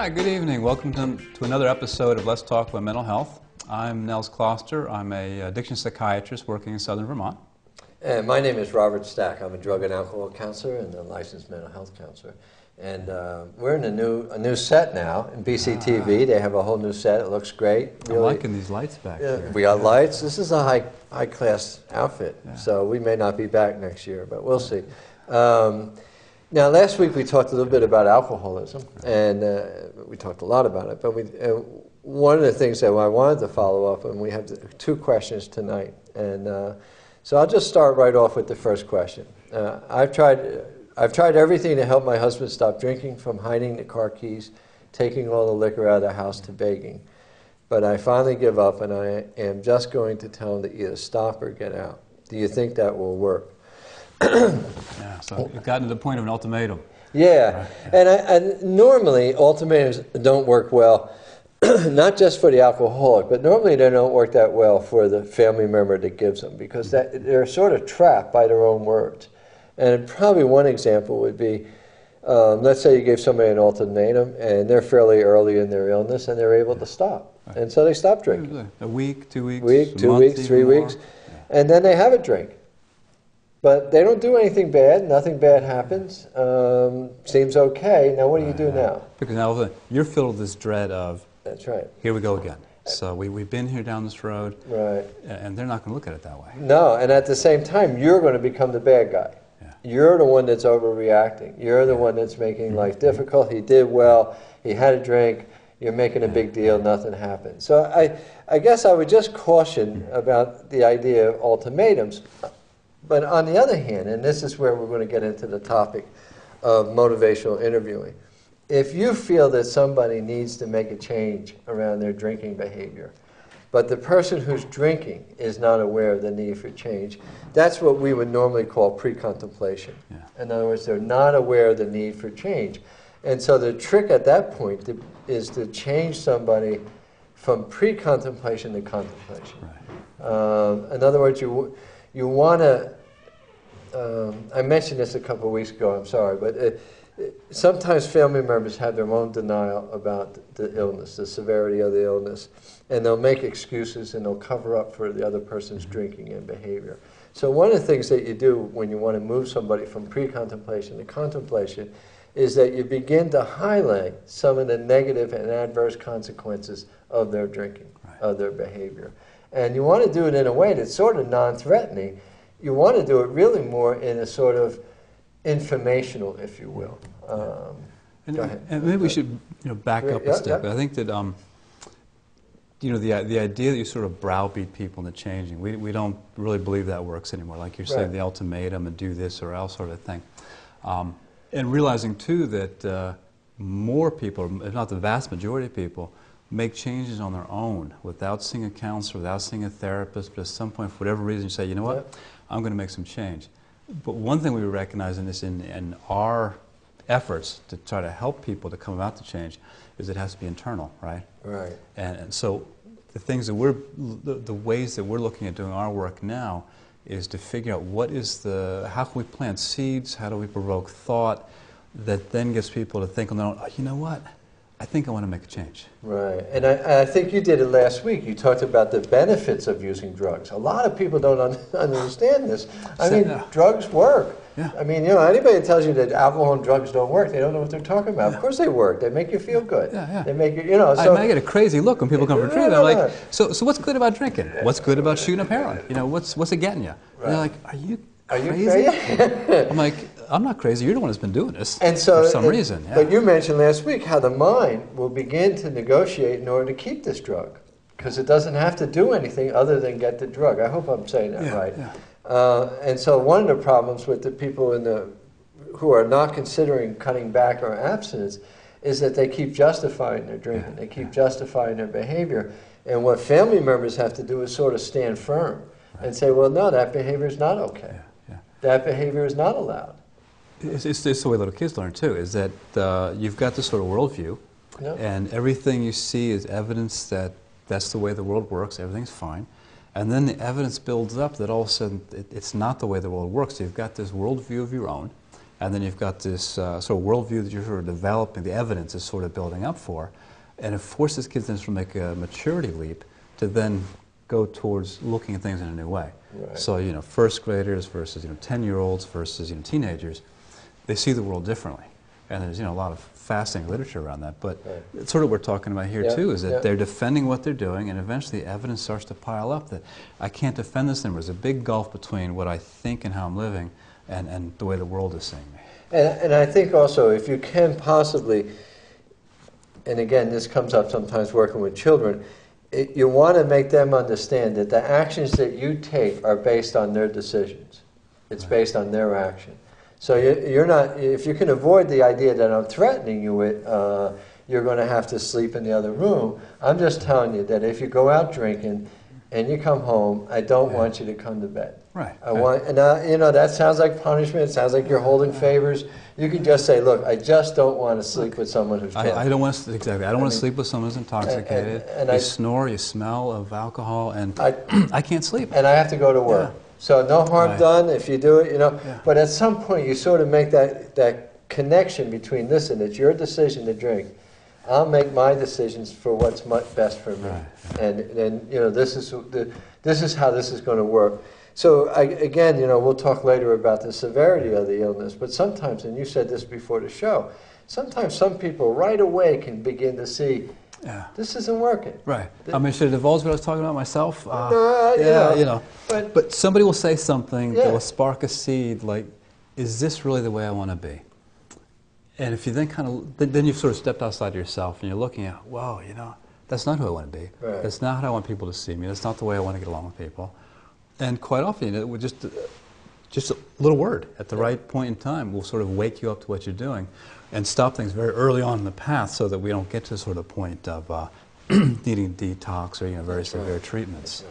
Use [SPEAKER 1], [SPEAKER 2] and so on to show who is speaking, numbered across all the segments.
[SPEAKER 1] Hi, good evening. Welcome to another episode of Let's Talk About Mental Health. I'm Nels Kloster. I'm a addiction psychiatrist working in Southern Vermont.
[SPEAKER 2] And my name is Robert Stack. I'm a drug and alcohol counselor and a licensed mental health counselor. And we're in a new set now in BCTV. They have a whole new set. It looks great.
[SPEAKER 1] Really. I'm liking these lights back here.
[SPEAKER 2] We got lights. This is a high class outfit. Yeah. So we may not be back next year, but we'll see. Now, last week we talked a little bit about alcoholism, and we talked a lot about it. But one of the things that I wanted to follow up, and we have two questions tonight. And so I'll just start right off with the first question. I've tried everything to help my husband stop drinking, from hiding the car keys, taking all the liquor out of the house, to begging. But I finally give up, and I am just going to tell him to either stop or get out. Do you think that will work?
[SPEAKER 1] Yeah, so you've gotten to the point of an ultimatum.
[SPEAKER 2] Yeah, right. And normally ultimatums don't work well, not just for the alcoholic, but normally they don't work that well for the family member that gives them, because they're sort of trapped by their own words. And probably one example would be, let's say you gave somebody an ultimatum and they're fairly early in their illness and they're able to stop. Right. And so they stop drinking.
[SPEAKER 1] A week, 2 weeks,
[SPEAKER 2] week, 2 weeks, 3 weeks, and then they have a drink. But they don't do anything bad. Nothing bad happens. Seems okay. Now what do you do now?
[SPEAKER 1] Because now you're filled with this dread of,
[SPEAKER 2] that's right,
[SPEAKER 1] here we go again. So we've been here down this road,
[SPEAKER 2] right?
[SPEAKER 1] And they're not going to look at it that way.
[SPEAKER 2] No, and at the same time, you're going to become the bad guy. Yeah. You're the one that's overreacting. You're the one that's making life difficult. He did well. He had a drink. You're making a big deal. Nothing happened. So I guess I would just caution about the idea of ultimatums. But on the other hand, and this is where we're going to get into the topic of motivational interviewing, if you feel that somebody needs to make a change around their drinking behavior, but the person who's drinking is not aware of the need for change, that's what we would normally call pre-contemplation. Yeah. In other words, they're not aware of the need for change. And so the trick at that point is to change somebody from pre-contemplation to contemplation. Right. In other words, you want to, I mentioned this a couple of weeks ago, I'm sorry, but sometimes family members have their own denial about the illness, the severity of the illness, and they'll make excuses and they'll cover up for the other person's drinking and behavior. So one of the things that you do when you want to move somebody from pre-contemplation to contemplation is that you begin to highlight some of the negative and adverse consequences of their drinking, of their behavior. And you want to do it in a way that's sort of non-threatening. You want to do it really more in a sort of informational, if you will. Go ahead.
[SPEAKER 1] And maybe we should back up a step. I think that the idea that you sort of browbeat people into changing, we don't really believe that works anymore. Like you're saying, the ultimatum and do this or else sort of thing. And realizing too that more people, if not the vast majority of people, make changes on their own without seeing a counselor, without seeing a therapist, but at some point, for whatever reason, you say, you know what, I'm going to make some change. But one thing we recognize in this, in our efforts to try to help people to come about the change, is it has to be internal, right?
[SPEAKER 2] Right.
[SPEAKER 1] And so the things that the ways that we're looking at doing our work now is to figure out how can we plant seeds, how do we provoke thought that then gets people to think on their own, oh, you know what? I think I want to make a change.
[SPEAKER 2] Right, and I think you did it last week. You talked about the benefits of using drugs. A lot of people don't understand this. I mean, drugs work. Yeah. I mean, anybody that tells you that alcohol and drugs don't work, they don't know what they're talking about. Yeah. Of course they work. They make you feel good. Yeah, yeah. They make you, So
[SPEAKER 1] I get a crazy look when people come for treatment. I'm like, so what's good about drinking? What's good about shooting up heroin? What's it getting you? Right. And they're like, are you crazy? I'm like, I'm not crazy. You're the one that's been doing this for some reason. Yeah.
[SPEAKER 2] But you mentioned last week how the mind will begin to negotiate in order to keep this drug, because it doesn't have to do anything other than get the drug. I hope I'm saying that right. Yeah. And so one of the problems with the people who are not considering cutting back or abstinence is that they keep justifying their drinking. They keep justifying their behavior. And what family members have to do is sort of stand firm and say, well, no, that behavior is not okay. That behavior is not allowed.
[SPEAKER 1] It's the way little kids learn too, is that you've got this sort of worldview, and everything you see is evidence that that's the way the world works, everything's fine. And then the evidence builds up that all of a sudden it's not the way the world works. So you've got this worldview of your own, and then you've got this sort of worldview that you're sort of developing, the evidence is sort of building up for, and it forces kids then to make a maturity leap to then go towards looking at things in a new way.
[SPEAKER 2] Right.
[SPEAKER 1] So, you know, first graders versus, 10-year-olds versus, teenagers, they see the world differently. And there's, a lot of fascinating literature around that. But it's sort of what we're talking about here, too, is that they're defending what they're doing, and eventually evidence starts to pile up that I can't defend this anymore. There's a big gulf between what I think and how I'm living and the way the world is seeing me.
[SPEAKER 2] And I think also, if you can possibly, and again, this comes up sometimes working with children, you want to make them understand that the actions that you take are based on their decisions. It's based on their action. So you're not, if you can avoid the idea that I'm threatening you with, you're going to have to sleep in the other room, I'm just telling you that if you go out drinking and you come home, I don't want you to come to bed.
[SPEAKER 1] Right.
[SPEAKER 2] I want, and that sounds like punishment. It sounds like you're holding favors. You can just say, look, I just don't want to sleep with someone who's drunk.
[SPEAKER 1] I don't want to, exactly. I don't want to sleep with someone who's intoxicated. And you snore, you smell of alcohol, and I can't sleep.
[SPEAKER 2] And I have to go to work. Yeah. So no harm done if you do it,
[SPEAKER 1] Yeah.
[SPEAKER 2] But at some point you sort of make that connection between, listen, it's your decision to drink. I'll make my decisions for what's best for me.
[SPEAKER 1] Right.
[SPEAKER 2] And this is how this is going to work. So again, we'll talk later about the severity of the illness, but sometimes, and you said this before the show, sometimes some people right away can begin to see, this isn't working.
[SPEAKER 1] Right. I mean, should I divulge what I was talking about myself? But somebody will say something that will spark a seed, like, is this really the way I want to be? And if you then then you've sort of stepped outside yourself and you're looking at, wow, that's not who I want to be.
[SPEAKER 2] Right.
[SPEAKER 1] That's not how I want people to see me. That's not the way I want to get along with people. And quite often, it would just a little word at the right point in time will sort of wake you up to what you're doing and stop things very early on in the path so that we don't get to sort of the point of needing detox or very severe treatments.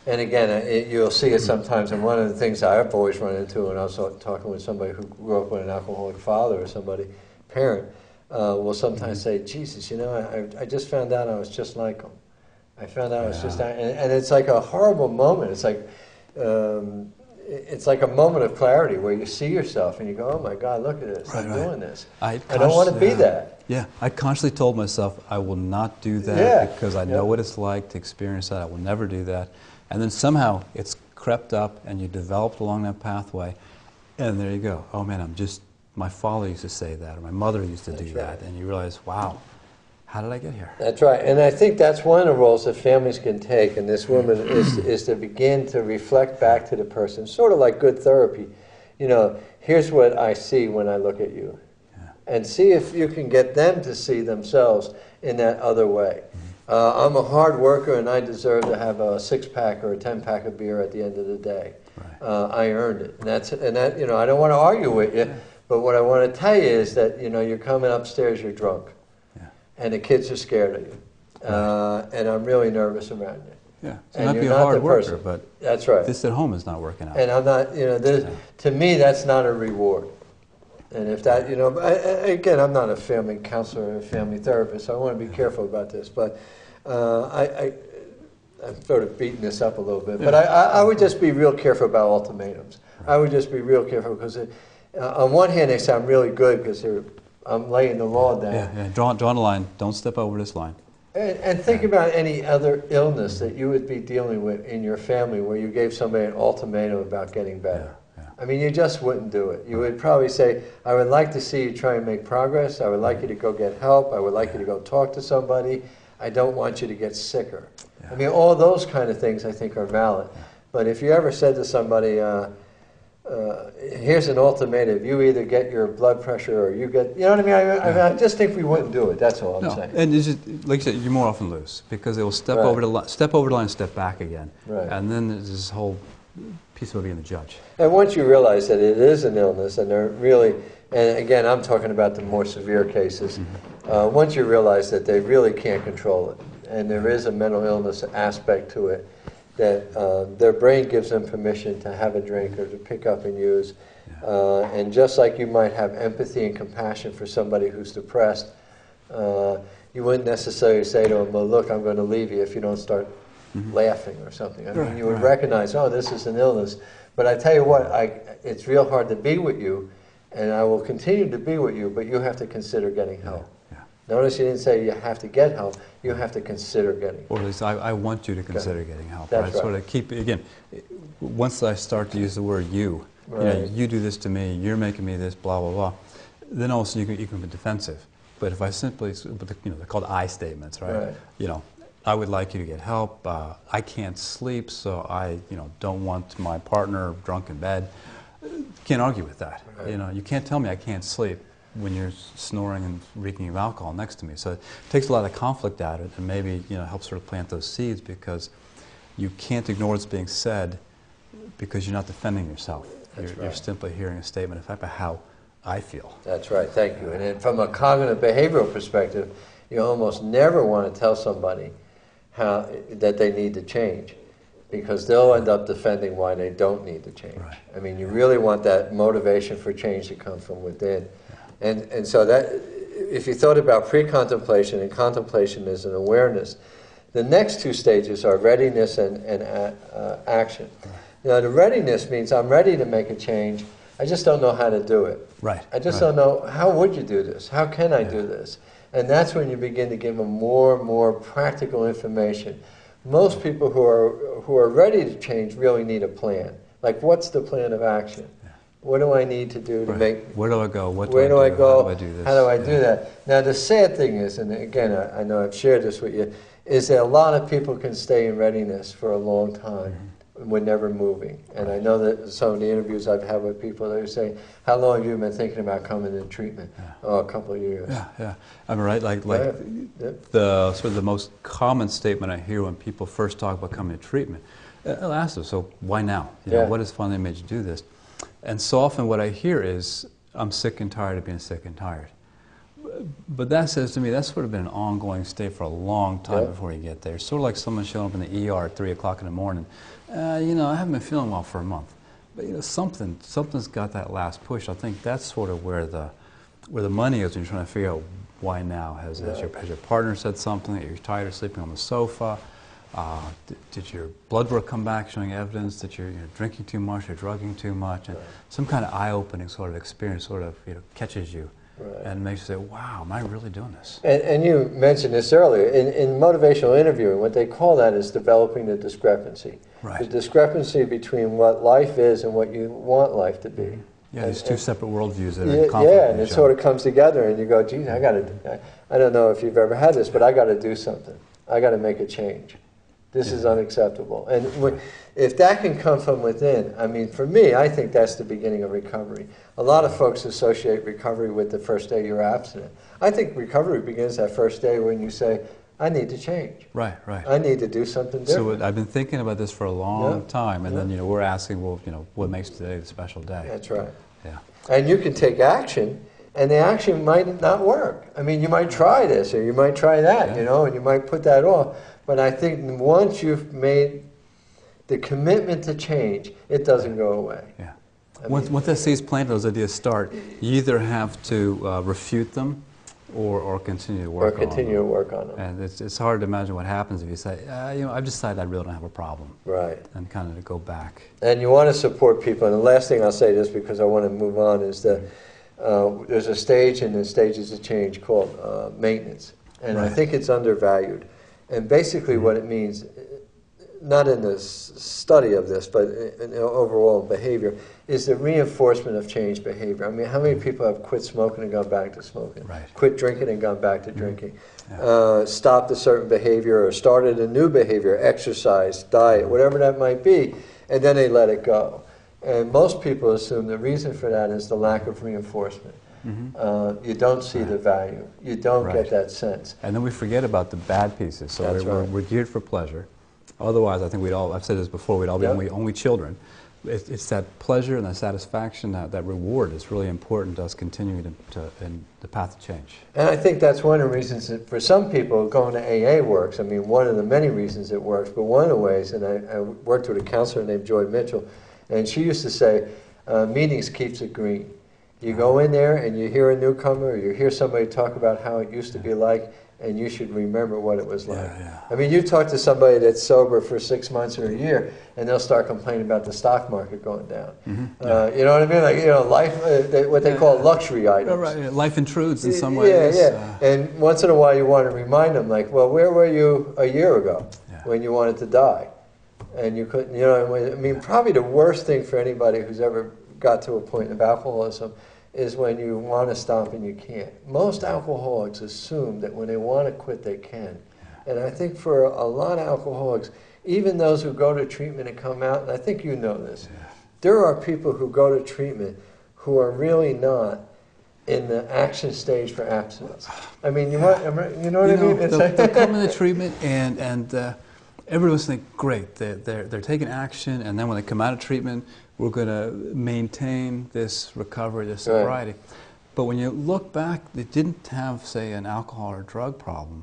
[SPEAKER 2] And again, you'll see it sometimes, and one of the things I've always run into when I was talking with somebody who grew up with an alcoholic father or parent, will sometimes say, Jesus, I just found out I was just like him. I found out I was just, and it's like a horrible moment. It's like a moment of clarity where you see yourself and you go, oh my God, look at this, I'm doing this. I don't want to be that.
[SPEAKER 1] Yeah, I consciously told myself I will not do that because I know what it's like to experience that. I will never do that. And then somehow it's crept up and you developed along that pathway, and there you go. Oh man, my father used to say that, or my mother used to do that, and you realize, wow, how did I get here?
[SPEAKER 2] That's right, and I think that's one of the roles that families can take, and this woman is to begin to reflect back to the person, sort of like good therapy. Here's what I see when I look at you, and see if you can get them to see themselves in that other way. I'm a hard worker and I deserve to have a 6-pack or a 10-pack of beer at the end of the day. Right. I earned it. And that I don't want to argue with you, but what I want to tell you is that, you're coming upstairs, you're drunk. And the kids are scared of you. And I'm really nervous around you.
[SPEAKER 1] Yeah. So not be a hard worker, but
[SPEAKER 2] that's right.
[SPEAKER 1] This at home is not working out.
[SPEAKER 2] And I'm not, to me, that's not a reward. And if that, again, I'm not a family counselor or a family therapist, so I want to be careful about this. But I'm sort of beating this up a little bit. But I would just be real careful about ultimatums. Right. I would just be real careful because on one hand they sound really good because I'm laying the law down.
[SPEAKER 1] Yeah. Draw a line. Don't step over this line.
[SPEAKER 2] And think about any other illness that you would be dealing with in your family where you gave somebody an ultimatum about getting better. I mean, you just wouldn't do it. You would probably say, I would like to see you try and make progress. I would like you to go get help. I would like you to go talk to somebody. I don't want you to get sicker. I mean, all those kind of things I think are valid. But if you ever said to somebody, here's an ultimatum, you either get your blood pressure or you get, you know what I mean? I just think we wouldn't do it. That's all I'm saying.
[SPEAKER 1] And it's just, like you said, you more often lose because they will step over the line, step back again. Right. And then there's this whole piece of being the judge.
[SPEAKER 2] And once you realize that it is an illness, and they're really, and again, I'm talking about the more severe cases, once you realize that they really can't control it, and there is a mental illness aspect to it, that their brain gives them permission to have a drink or to pick up and use. And just like you might have empathy and compassion for somebody who's depressed, you wouldn't necessarily say to them, well, look, I'm going to leave you if you don't start laughing or something. I mean, you would recognize, oh, this is an illness. But I tell you what, it's real hard to be with you and I will continue to be with you, but you have to consider getting help.
[SPEAKER 1] Yeah.
[SPEAKER 2] Notice you didn't say you have to get help, you have to consider getting help.
[SPEAKER 1] Or at least I want you to consider getting help.
[SPEAKER 2] That's right.
[SPEAKER 1] Sort of keep, again, once I start to use the word you,
[SPEAKER 2] right.
[SPEAKER 1] You do this to me, you're making me this, blah, blah, blah, then also you can be defensive. But if I simply, they're called I statements, right? I would like you to get help. I can't sleep, so I, don't want my partner drunk in bed. Can't argue with that. Right. You can't tell me I can't sleep when you're snoring and reeking of alcohol next to me. So it takes a lot of conflict out of it, and maybe help sort of plant those seeds, because you can't ignore what's being said because you're not defending yourself. You're simply hearing a statement about how I feel. That's
[SPEAKER 2] right. Thank you. And then from a cognitive behavioral perspective, you almost never want to tell somebody that they need to change, because they'll end up defending why they don't need to change.
[SPEAKER 1] Right.
[SPEAKER 2] I mean, you really want that motivation for change to come from within. And so that, if you thought about pre-contemplation, and contemplation is an awareness, the next two stages are readiness and action. Now, the readiness means I'm ready to make a change, I just don't know how to do it.
[SPEAKER 1] Right.
[SPEAKER 2] I just don't know, how would you do this? How can I do this? And that's when you begin to give them more and more practical information. Most people who are ready to change really need a plan. Like, what's the plan of action? What do I need to do to make...
[SPEAKER 1] Where do I go?
[SPEAKER 2] Where do I go?
[SPEAKER 1] How do I do this?
[SPEAKER 2] How do I do that? Now, the sad thing is, and again, I know I've shared this with you, is that a lot of people can stay in readiness for a long time. We're never moving. And I know that some of the interviews I've had with people, they're saying, how long have you been thinking about coming in treatment? Oh, a couple of years.
[SPEAKER 1] Yeah. I'm right. The sort of the most common statement I hear when people first talk about coming to treatment, I'll ask them, so why now? What has finally made you do this? And so often what I hear is, I'm sick and tired of being sick and tired. But that says to me, that's sort of been an ongoing state for a long time before you get there. Sort of like someone showing up in the ER at 3 o'clock in the morning. I haven't been feeling well for a month. But something's got that last push. I think that's sort of where the money is when you're trying to figure out why now. Has your partner said something that you're tired of sleeping on the sofa? Did your blood work come back showing evidence that you're drinking too much or drugging too much? And some kind of eye-opening sort of experience sort of catches you. And makes you say, wow, am I really doing this? And
[SPEAKER 2] you mentioned this earlier. In motivational interviewing, what they call that is developing the discrepancy.
[SPEAKER 1] Right.
[SPEAKER 2] The discrepancy between what life is and what you want life to be.
[SPEAKER 1] Yeah, these two separate worldviews that are in conflict.
[SPEAKER 2] Yeah, and it sort of comes together and you go, geez, I don't know if you've ever had this, but I got to do something. I got to make a change. This is unacceptable. And if that can come from within, I mean, for me, I think that's the beginning of recovery. A lot of folks associate recovery with the first day you're abstinent. I think recovery begins that first day when you say, I need to change.
[SPEAKER 1] Right.
[SPEAKER 2] I need to do something different.
[SPEAKER 1] So I've been thinking about this for a long time, and then we're asking, well, what makes today the special day?
[SPEAKER 2] That's right.
[SPEAKER 1] Yeah.
[SPEAKER 2] And you can take action, and the action might not work. I mean, you might try this, or you might try that, and you might put that off. But I think once you've made the commitment to change, it doesn't go away.
[SPEAKER 1] Yeah. Once the seeds planted, those ideas start, you either have to refute them or continue to work on them.
[SPEAKER 2] Or continue to work on them.
[SPEAKER 1] And it's hard to imagine what happens if you say, I've decided I really don't have a problem.
[SPEAKER 2] Right.
[SPEAKER 1] And kind of to go back.
[SPEAKER 2] And you want to support people. And the last thing I'll say this, because I want to move on, is that there's a stage in the stages of change called maintenance. And I think it's undervalued. And basically what it means, not in the study of this, but in overall behavior, is the reinforcement of changed behavior. I mean, how many people have quit smoking and gone back to smoking?
[SPEAKER 1] Right.
[SPEAKER 2] Quit drinking and gone back to drinking? Stopped a certain behavior or started a new behavior, exercise, diet, whatever that might be, and then they let it go. And most people assume the reason for that is the lack of reinforcement. You don't see the value. You don't get that sense.
[SPEAKER 1] And then we forget about the bad pieces. So we're geared for pleasure. Otherwise, I think I've said this before, we'd all be only children. It's that pleasure and that satisfaction, that reward is really important to us continuing in the path of change.
[SPEAKER 2] And I think that's one of the reasons that for some people going to AA works. I mean, one of the many reasons it works, but one of the ways, and I worked with a counselor named Joy Mitchell, and she used to say, meetings keeps it green. You go in there and you hear a newcomer, or you hear somebody talk about how it used to be like, and you should remember what it was like.
[SPEAKER 1] Yeah.
[SPEAKER 2] I mean, you talk to somebody that's sober for 6 months or a year, and they'll start complaining about the stock market going down. You know what I mean? Like, you know, life, what they call luxury items.
[SPEAKER 1] Right. Life intrudes in some ways.
[SPEAKER 2] And once in a while you want to remind them, like, well, where were you a year ago when you wanted to die? And you couldn't, you know, I mean, probably the worst thing for anybody who's ever got to a point of alcoholism is when you want to stop and you can't. Most alcoholics assume that when they want to quit, they can. And I think for a lot of alcoholics, even those who go to treatment and come out, and I think you know this, there are people who go to treatment who are really not in the action stage for abstinence. I mean, you know what I mean?
[SPEAKER 1] They'll come into treatment and everyone's thinking, great, they're taking action, and then when they come out of treatment, we're going to maintain this recovery, this sobriety. Right. But when you look back, they didn't have, say, an alcohol or drug problem.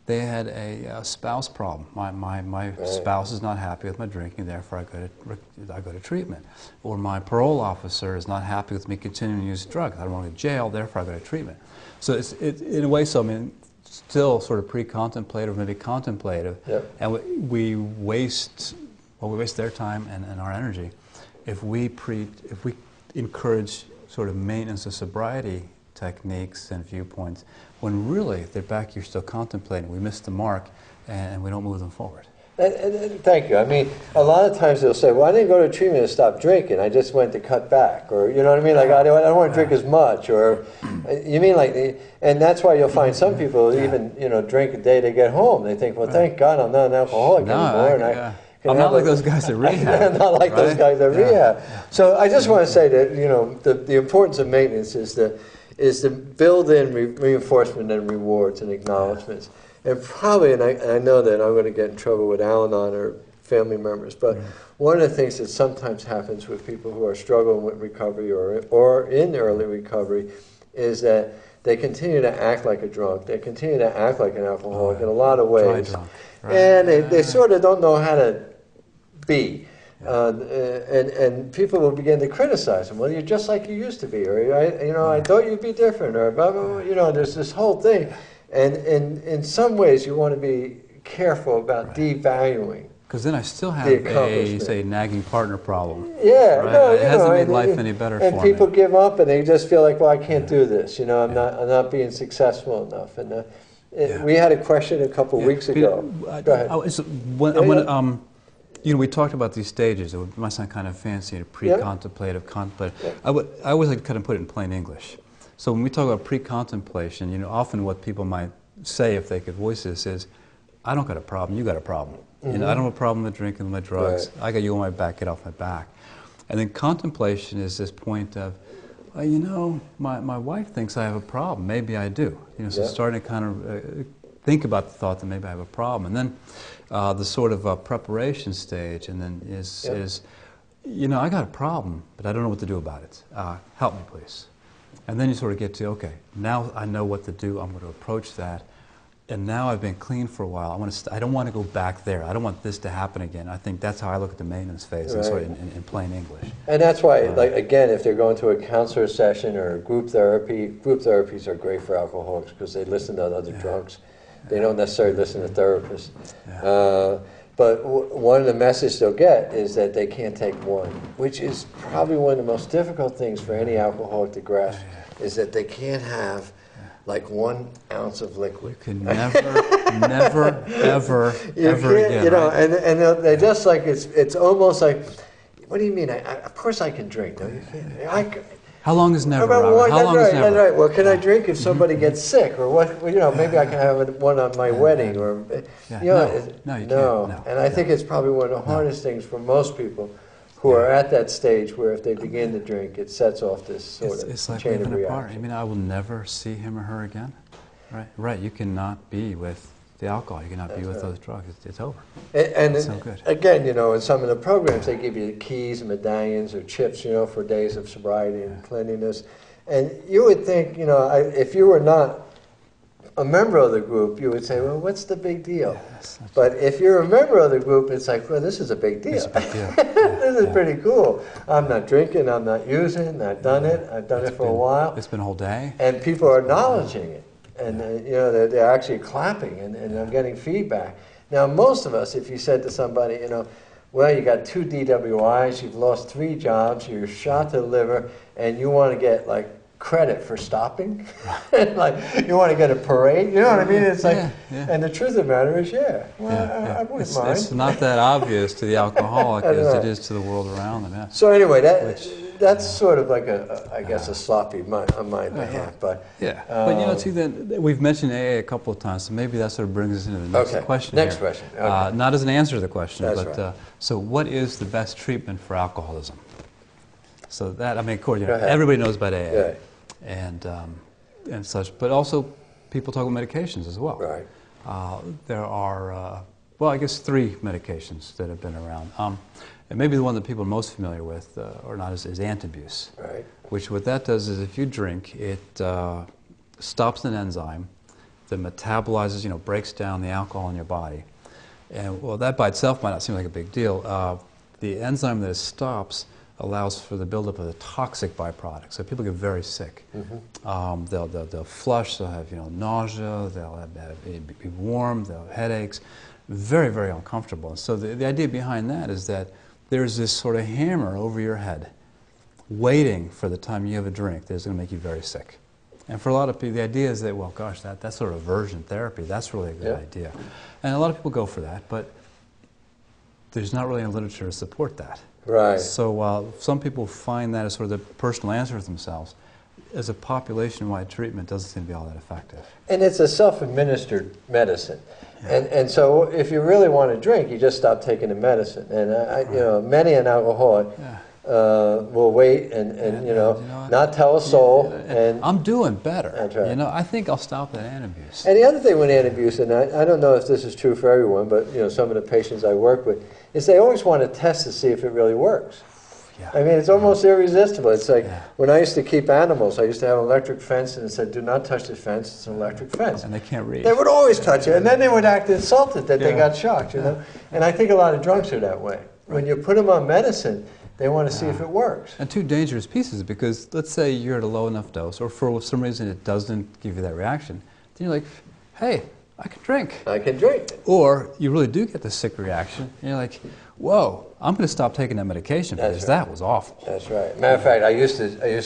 [SPEAKER 1] They had a spouse problem. My spouse is not happy with my drinking, therefore I go to treatment. Or my parole officer is not happy with me continuing to use drugs. I don't want to go to jail, therefore I go to treatment. So it's in a way, so I mean, still sort of pre-contemplative, maybe contemplative, and we waste their time and our energy if we encourage sort of maintenance of sobriety techniques and viewpoints, when really they're back, you're still contemplating. We missed the mark, and we don't move them forward.
[SPEAKER 2] And thank you. I mean, a lot of times they'll say, well, I didn't go to treatment to stop drinking. I just went to cut back. Or, you know what I mean? Like, I don't want to drink as much. Or, you mean like, and that's why you'll find some people even, you know, drink a day they get home. They think, well, thank God I'm not an alcoholic anymore.
[SPEAKER 1] I'm not like those guys at rehab.
[SPEAKER 2] I'm not like those guys at rehab. So I just want to say that, you know, the importance of maintenance is to build in reinforcement and rewards and acknowledgments. And probably, and I know that I'm going to get in trouble with Al-Anon or family members, but one of the things that sometimes happens with people who are struggling with recovery or in early recovery is that they continue to act like a drunk. They continue to act like an alcoholic in a lot of ways. And they sort of don't know how to be. And people will begin to criticize them. Well, you're just like you used to be, or I thought you'd be different, or blah, blah, blah. You know, there's this whole thing. And in some ways, you want to be careful about devaluing.
[SPEAKER 1] Because then I still have a, say, nagging partner problem.
[SPEAKER 2] Yeah, no,
[SPEAKER 1] it hasn't made life any better for me.
[SPEAKER 2] And people give up, and they just feel like, well, I can't do this. You know, I'm not being successful enough. And we had a question a couple weeks ago. Go ahead.
[SPEAKER 1] You know, we talked about these stages. It might sound kind of fancy, pre-contemplative, contemplative. I always like to kind of put it in plain English. So when we talk about pre-contemplation, you know, often what people might say if they could voice this is, I don't got a problem, you got a problem. You know, I don't have a problem with drinking, with my drugs. I got you on my back, get off my back. And then contemplation is this point of, you know, my wife thinks I have a problem. Maybe I do. You know, so starting to kind of think about the thought that maybe I have a problem. And then the sort of preparation stage, and then is, you know, I got a problem, but I don't know what to do about it. Help me, please. And then you sort of get to, okay, now I know what to do. I'm going to approach that. And now I've been clean for a while. I don't want to go back there. I don't want this to happen again. I think that's how I look at the maintenance phase, in plain English. And
[SPEAKER 2] that's why, like, again, if they're going to a counselor session or group therapy, group therapies are great for alcoholics because they listen to other drunks. They don't necessarily listen to therapists. But one of the messages they'll get is that they can't take one, which is probably one of the most difficult things for any alcoholic to grasp, is that they can't have like 1 ounce of liquid.
[SPEAKER 1] You can never, ever again.
[SPEAKER 2] You know, and they just like, it's almost like, what do you mean? Of course I can drink. No, you can't.
[SPEAKER 1] How long is never? How long is never?
[SPEAKER 2] That's right. Well, can I drink if somebody gets sick, or what? You know, maybe I can have one on my wedding, or you know,
[SPEAKER 1] no, you can't. No.
[SPEAKER 2] And I think it's probably one of the hardest things for most people who are at that stage where if they begin to drink, it sets off this sort of chain of reaction.
[SPEAKER 1] I mean, I will never see him or her again. Right. You cannot be with the alcohol. You cannot be with those drugs. It's over.
[SPEAKER 2] And
[SPEAKER 1] it's no good.
[SPEAKER 2] Again, you know, in some of the programs, they give you keys, medallions, or chips, you know, for days of sobriety and cleanliness. And you would think, you know, if you were not a member of the group, you would say, well, what's the big deal? But if you're a member of the group, it's like, well, this is a big deal. This is pretty cool. I'm not drinking, I'm not using, I've done it for a while.
[SPEAKER 1] It's been a whole day.
[SPEAKER 2] And people are acknowledging it. And you know, they're actually clapping, and I'm getting feedback. Now, most of us, if you said to somebody, you know, well, you got 2 DWIs, you've lost 3 jobs, you're shot to the liver, and you want to get like credit for stopping, like you want to get a parade, you know what I mean? It's like, and the truth of the matter is, I wouldn't mind.
[SPEAKER 1] It's not that obvious to the alcoholic as it is to the world around them. Yeah.
[SPEAKER 2] So anyway, that's sort of like I guess a sloppy on my behalf, but
[SPEAKER 1] but you know, too, then we've mentioned AA a couple of times, so maybe that sort of brings us into the next question.
[SPEAKER 2] Next question. Okay.
[SPEAKER 1] Not as an answer to the question,
[SPEAKER 2] That's
[SPEAKER 1] but
[SPEAKER 2] right.
[SPEAKER 1] So what is the best treatment for alcoholism? So that, I mean, of course, you know, everybody knows about AA and such, but also people talk about medications as well.
[SPEAKER 2] Right.
[SPEAKER 1] There are, well, I guess 3 medications that have been around. And maybe the one that people are most familiar with, or not, is Antabuse.
[SPEAKER 2] Right.
[SPEAKER 1] Which what that does is if you drink, it stops an enzyme that metabolizes, you know, breaks down the alcohol in your body. And well, that by itself might not seem like a big deal. The enzyme that it stops allows for the buildup of the toxic byproducts. So people get very sick. They'll flush, they'll have, you know, nausea, they'll be warm, they'll have headaches, very, very uncomfortable. And so the idea behind that is that there's this sort of hammer over your head waiting for the time you have a drink that's going to make you very sick. And for a lot of people, the idea is that, well, gosh, that's sort of aversion therapy. That's really a good idea. And a lot of people go for that, but there's not really any literature to support that.
[SPEAKER 2] Right.
[SPEAKER 1] So while some people find that as sort of the personal answer to themselves, as a population-wide treatment doesn't seem to be all that effective. And
[SPEAKER 2] it's a self-administered medicine. And so if you really want to drink, you just stop taking the medicine. And you know, many an alcoholic will wait and you know, not tell a soul. And
[SPEAKER 1] I'm doing better.
[SPEAKER 2] That's right.
[SPEAKER 1] You know, I think I'll stop that Antabuse.
[SPEAKER 2] And the other thing with Antabuse, and I don't know if this is true for everyone, but you know, some of the patients I work with, is they always want to test to see if it really works. I mean, it's almost irresistible. It's like when I used to keep animals, I used to have an electric fence, and it said, "Do not touch the fence. It's an electric fence."
[SPEAKER 1] And they can't read.
[SPEAKER 2] They would always touch it, and then they would act insulted that they got shocked. You know, and I think a lot of drunks are that way. When you put them on medicine, they want to see if it works.
[SPEAKER 1] And 2 dangerous pieces, because let's say you're at a low enough dose, or for some reason it doesn't give you that reaction, then you're like, "Hey, I can drink."
[SPEAKER 2] I can drink.
[SPEAKER 1] Or you really do get the sick reaction, and you're like, "Whoa, I'm going to stop taking that medication because that was awful."
[SPEAKER 2] That's right. Matter of fact, I used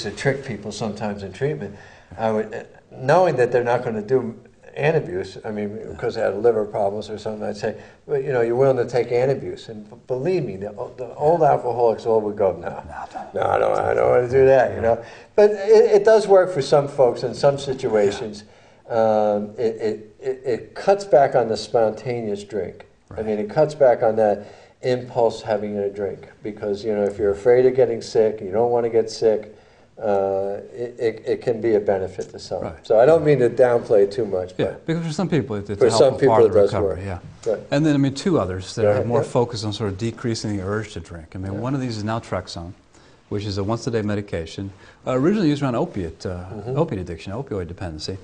[SPEAKER 2] to trick people sometimes in treatment. I would, knowing that they're not going to do Antabuse, I mean, because they had liver problems or something, I'd say, "Well, you know, you're willing to take Antabuse?" And believe me, the old alcoholics all would go, "No, I don't want to do that," you know. But it does work for some folks in some situations. It cuts back on the spontaneous drink. I mean, it cuts back on that impulse having a drink, because you know, if you're afraid of getting sick, you don't want to get sick, it can be a benefit to some. So I don't mean to downplay it too much. But
[SPEAKER 1] because for some people it's
[SPEAKER 2] for
[SPEAKER 1] a
[SPEAKER 2] some
[SPEAKER 1] helpful part
[SPEAKER 2] people
[SPEAKER 1] of the
[SPEAKER 2] it does
[SPEAKER 1] recovery.
[SPEAKER 2] work.
[SPEAKER 1] And then I mean 2 others that are more focused on sort of decreasing the urge to drink. I mean one of these is naltrexone, which is a once-a-day medication, originally used around opiate addiction, opioid dependency.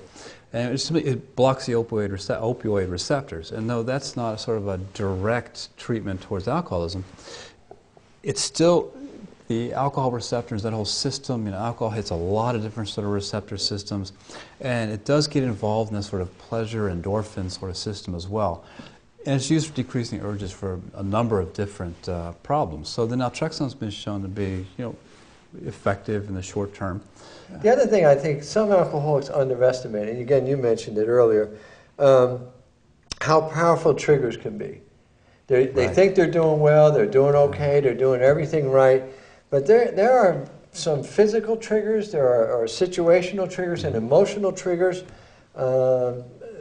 [SPEAKER 1] And it blocks the opioid receptors. And though that's not sort of a direct treatment towards alcoholism, it's still the alcohol receptors, that whole system. You know, alcohol hits a lot of different sort of receptor systems, and it does get involved in this sort of pleasure endorphin sort of system as well. And it's used for decreasing urges for a number of different problems. So the naltrexone's been shown to be, you know, effective in the short term.
[SPEAKER 2] The other thing I think some alcoholics underestimate, and again you mentioned it earlier, how powerful triggers can be. They think they're doing well, they're doing okay, they're doing everything right, but there are some physical triggers, there are situational triggers and emotional triggers,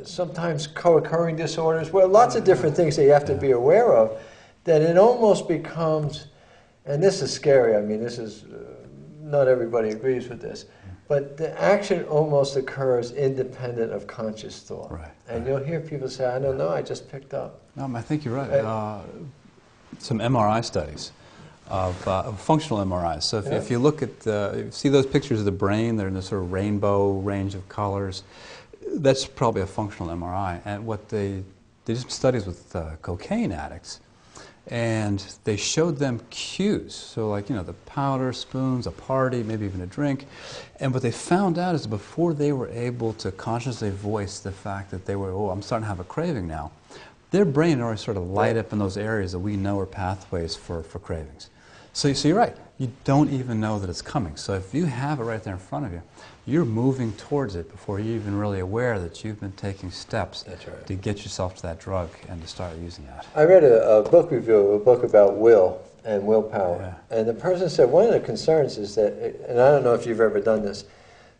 [SPEAKER 2] sometimes co-occurring disorders, well, lots of different things that you have to be aware of, that it almost becomes, and this is scary, I mean, this is, not everybody agrees with this, but the action almost occurs independent of conscious thought. And you'll hear people say, "I don't know, I just picked up."
[SPEAKER 1] No, I think you're right. Some MRI studies of functional MRIs. So if you look at, you see those pictures of the brain, they're in this sort of rainbow range of colors, that's probably a functional MRI. And what they did some studies with cocaine addicts, And they showed them cues, so like, the powder, spoons, a party, maybe even a drink. And what they found out is before they were able to consciously voice the fact that they were, oh, I'm starting to have a craving now, their brain already sort of light up in those areas that we know are pathways for cravings. So you're right, you don't even know that it's coming. So if you have it right there in front of you, you're moving towards it before you're even really aware that you've been taking steps to get yourself to that drug and to start using it.
[SPEAKER 2] I read a book review of a book about will and willpower. Yeah. And the person said one of the concerns is that, and I don't know if you've ever done this,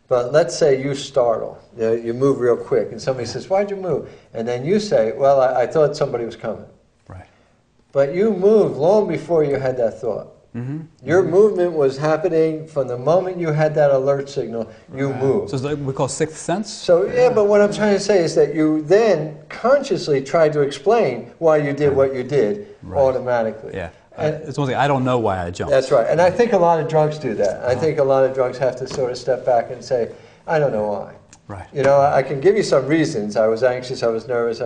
[SPEAKER 2] but let's say you startle, you move real quick, and somebody says, why'd you move? And then you say, well, I thought somebody was coming.
[SPEAKER 1] Right.
[SPEAKER 2] But you moved long before you had that thought. Mm-hmm. Your movement was happening from the moment you had that alert signal, you moved.
[SPEAKER 1] So it's like we call sixth sense?
[SPEAKER 2] So, yeah, but what I'm trying to say is that you then consciously tried to explain why you did what you did automatically.
[SPEAKER 1] Yeah. It's one thing, I don't know why I jumped.
[SPEAKER 2] That's right. And I think a lot of drugs do that. I think a lot of drugs have to sort of step back and say, I don't know why.
[SPEAKER 1] Right.
[SPEAKER 2] I can give you some reasons. I was anxious, I was nervous,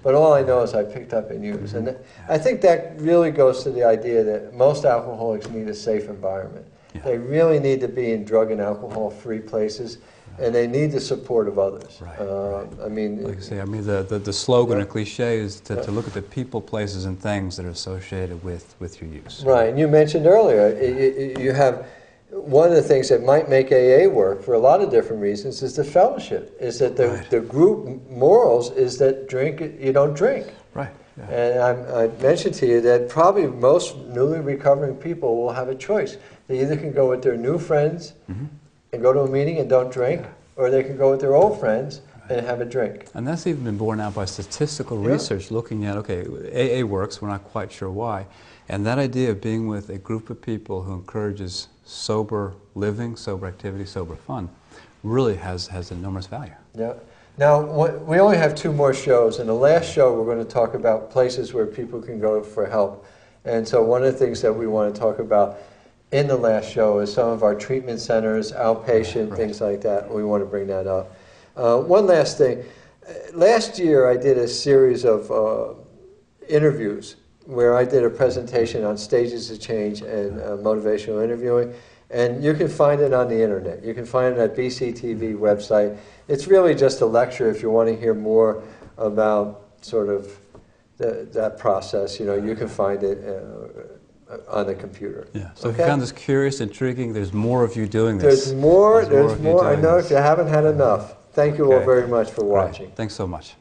[SPEAKER 2] but all I know is I picked up and used. And I think that really goes to the idea that most alcoholics need a safe environment. Yeah. They really need to be in drug and alcohol-free places, and they need the support of others.
[SPEAKER 1] Right.
[SPEAKER 2] I mean,
[SPEAKER 1] like I say, the slogan and cliche is to look at the people, places, and things that are associated with your use.
[SPEAKER 2] Right. And you mentioned earlier, you have. One of the things that might make AA work for a lot of different reasons is the fellowship, is that the group morals is that you don't drink.
[SPEAKER 1] Right. Yeah.
[SPEAKER 2] And I mentioned to you that probably most newly recovering people will have a choice. They either can go with their new friends and go to a meeting and don't drink, or they can go with their old friends and have a drink.
[SPEAKER 1] And that's even been borne out by statistical research looking at, okay, AA works, we're not quite sure why, and that idea of being with a group of people who encourages sober living, sober activity, sober fun, really has enormous value.
[SPEAKER 2] Yeah. Now, we only have 2 more shows. In the last show, we're going to talk about places where people can go for help. And so one of the things that we want to talk about in the last show is some of our treatment centers, outpatient, things like that. We want to bring that up. One last thing. Last year, I did a series of interviews where I did a presentation on stages of change and motivational interviewing. And you can find it on the internet. You can find it at BCTV website. It's really just a lecture if you want to hear more about sort of that process. You can find it on the computer.
[SPEAKER 1] Yeah. So if you found this curious, intriguing, there's more of you doing this.
[SPEAKER 2] There's more. I know if you haven't had enough. Thank you all very much for watching.
[SPEAKER 1] Thanks so much.